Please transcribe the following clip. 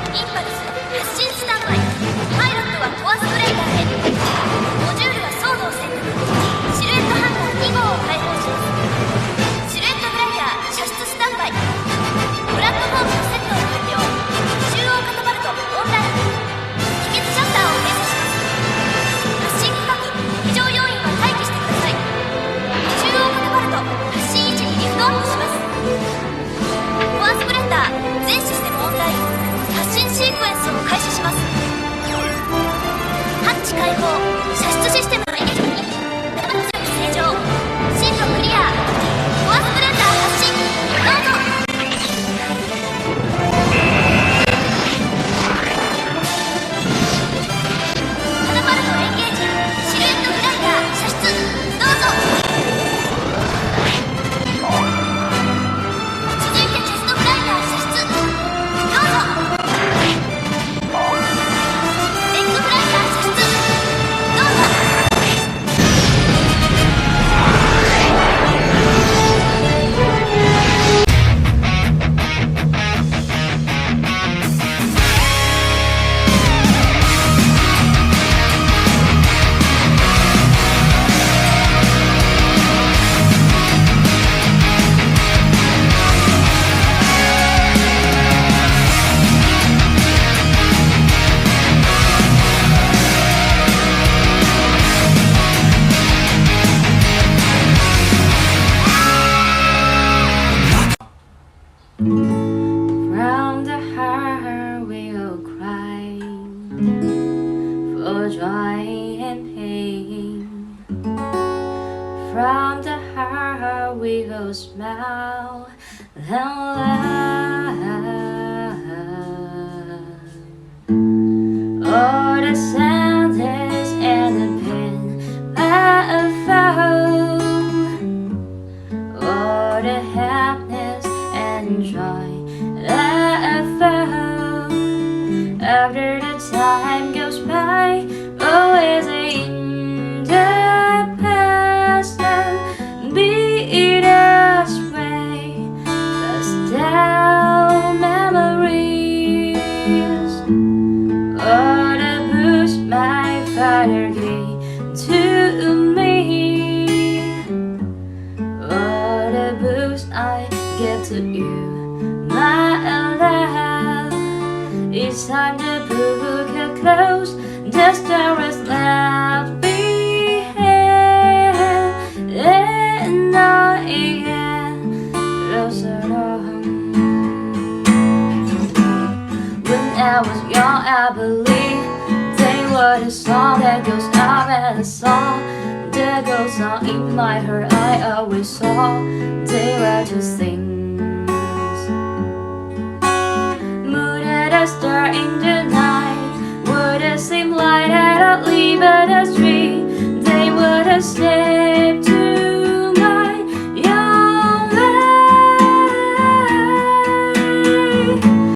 インパルス発進スタンバイ。パイロットはコアスプレーターへ。モジュールはソードを選択。シルエットハンター2号を開放します。シルエットグライダー射出スタンバイ。プラットフォームのセットを完了。中央カタパルトオンライン。気密シャッターを閉鎖します。発進区画非常要員は待機してください。中央カタパルト発進位置にリフトアップします。コアスプレーター全システムオンライン。発進シークエンスを開始します。ハッチ開放。射出システムのエンジンに正常。進路クリア。コアスプレーター発進。どうぞ。カタパルトエンゲージ。シルエットグライダー射出。どうぞ。続いてチェストグライダー射出。どうぞ。レッググライダー射出。どうぞ。From the heart we'll cry for joy and pain. From the heart we will smile and laugh. All the sadness and the pain I felt, all the happiness and joy I felt. After the time goes by, always in the past and be this way. But still memories, all the books my father gave to me, all the books I give to you, my love. Each time the book had closed, the stories left behind, and I get closer home. When I was young, I believed they were the song that goes up and the song that goes on in my heart. I always saw they were two things. Moon and a star in the night would seem like that I'd leave at a street. They would have said